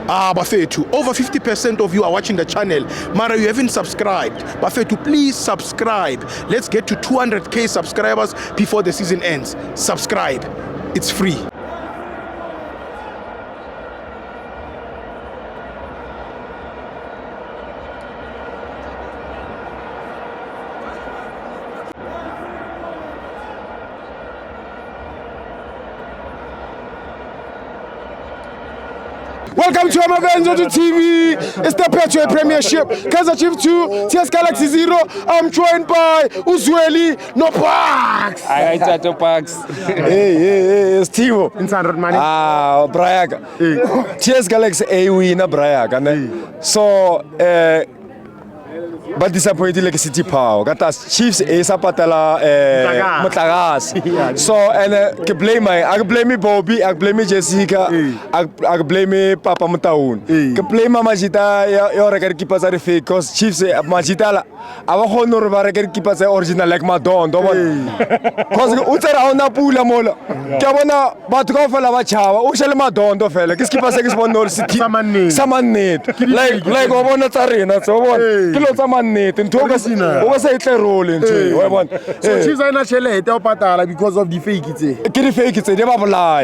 Bafethu, over 50% of you are watching the channel. Mara, you haven't subscribed. Bafethu, please subscribe. Let's get to 200k subscribers before the season ends. Subscribe. It's free. Welcome to Amavenzo TV. It's the Petro Premiership. Kaizer Chiefs 2, TS Galaxy 0. I'm joined by Uzweli no Parks. I Tato Parks. Hey, it's Timo. In 100 money. Brayaga. TS Galaxy A win Brayaga. So, but disappointed like City Power. Gatas Chiefs A sapatala Matagas. So and I blame me Bobby, I blame me Jessica, I blame me Papa Mataun. I blame Mama Jita, your record keepers are fake because Chiefs Majitala. Our honor record keepers are original like Madon. Because Utara on a pula mola. Cabana Batgofala Chava, Ushel Madon do fella. Keepers is one or city. Someone need. Like one arena. So one kilo someone need. And Togas was a role in so Chiefs are not chele patala because of the fake it. Kiri fake it, Jababala,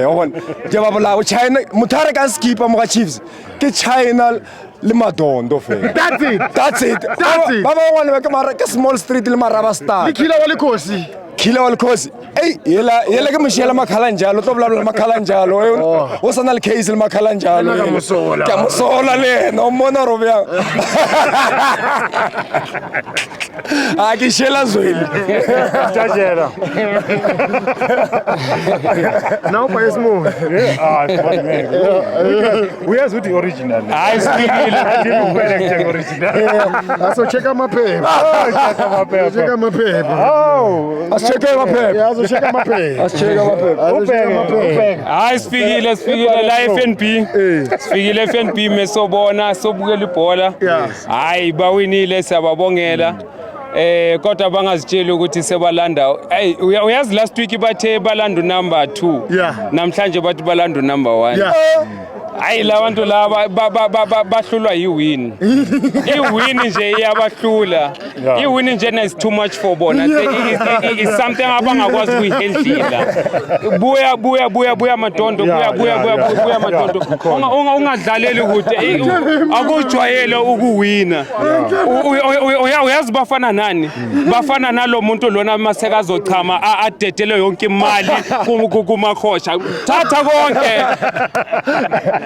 China, Mutarakas keep on Chiefs. Get China Limadon do fe. That's it. Baba one make a small street Limarabasta. Kila wale kosi. Kila wale kosi. Hey, yela kama Michelle Makalanjalo, to bla Makalanjalo. What's an case in Makalanjalo? Kamusola le, no monorovia. Akishela Zweli. Now by small. We are the original. I speak original. So check out my pay. Check out my pay. Oh, Let's check out my pay. Check out my pay. Let's check out my pay. I speak life and P. Speak FNP me sobona sobukela ibhola. Hayi bawinile sababongela. Kodwa bangazitshela ukuthi sebalanda. Hey, uyazi last week bathe balanda number 2. Namhlanje bathi balanda number 1. Hayi labantu laba bahlulwa yiwin. Iwin nje iyabahlula. Iwin nje is too much for bona. It's something abangakwazi kuyihandlela. Buya Madondo, buya Madondo. Ungadlaleli ukuthi akujwayele ukuwina. Uyazi bafana nani? Bafana nalo muntu lona maseka azochama adedele yonke imali kumakhosha. Thatha konke.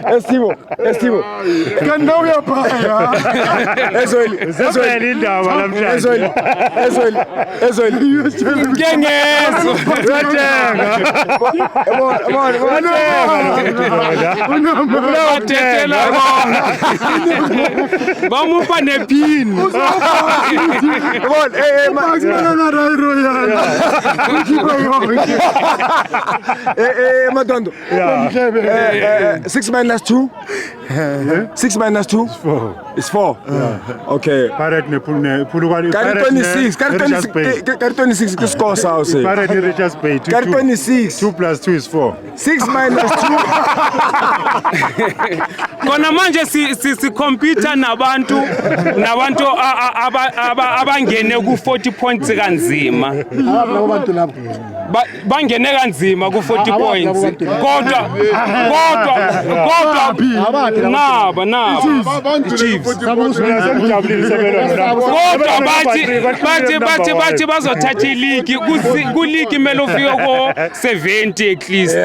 Estivo. Kanda uyapaya. Ezweli indaba namhlanje. Ezweli. Ngengezo. Uyathenga. Unamathetela bona. Bamupha nepin. Madondo. 6 minus 2? 6 minus 2? It's 4. Okay. Parrot ne pulugani. Carry 26. Carry 26 que score sao say. Parrot ne Richards Bay. Carry 26. 2 plus 2 is 4. 6 minus 2. Kona manje si computer nabantu abangene ku 40 points kanzima. Bangene kanzima ku 40 points. Kodwa Chiefs. Kodwa bathi bazothatha ileague ku league imelo ufike ko 70 at least.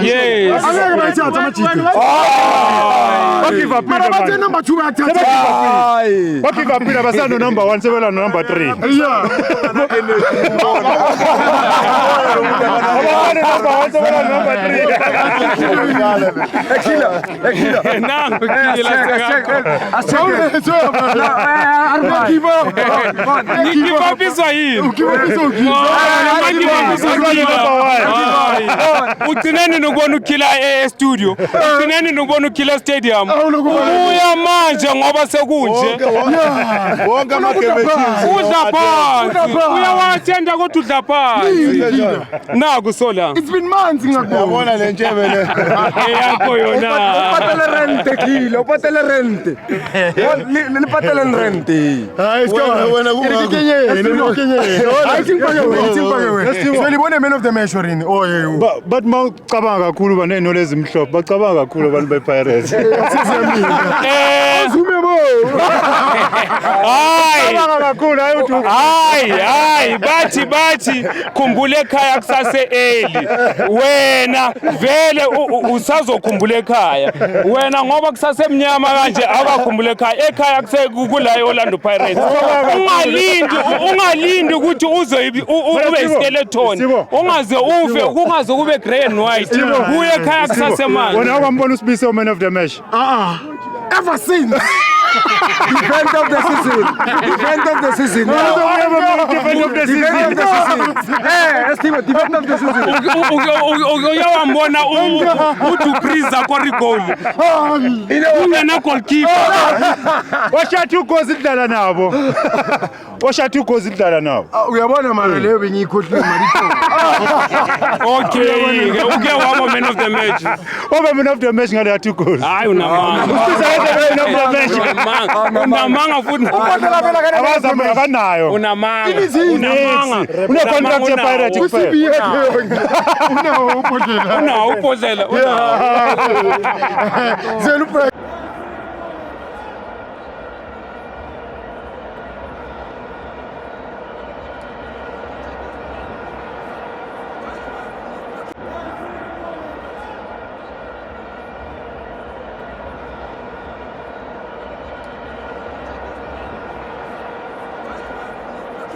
Yes. Angeke bayithatha amajito. Give up number 2 bayathatha. give up basano number 1 sebela no number 3. Utineni nokubona ukila studio. Utineni nokubona ukila stadium. uya manje ngoba sekunje Wonke amagame udla phansi uyawathenda kodwa udla phansi naku sola It's been months ngakubona. Yabona le ntshebe le. yakho yona Upatele rente kilo, upatele rente. Nipatele rente. Hayi wena I think so libone man of the match orini. Oh yeah. But mawucabanga kakhulu baneno lezi mhlophe bacabanga kakhulu abantu bePirates. hayi bathi khumbula ekhaya kusase eli wena vele usazokhumbula ekhaya wena ngoba kusase emnyama kanje akakhumbula ekhaya kula eOrlando Pirates ungalindi ukuthi uze ube skeleton ungaze ufe kungaze kube grey and white uye ekhaya kusase manje Wena awambona uSibise man of the match. Ever since. Defend of the season. Defend of the season. Defend of the season. Steve, defend of the season. uyawambona uDupriza korigol ungena goalkeeper Washathi ugozi idlala nabo. Washathi ugozi idlala nabo. Uyabona mara leyo bengiyikhohlile marito. okay uke waba man of the match Oba man of the match ngale yathi ugozi. hayi unamanga unamanga futhi Abanayo. unamanga Une contract yePirates kuphela. Una upodlela. una upodlela Zelu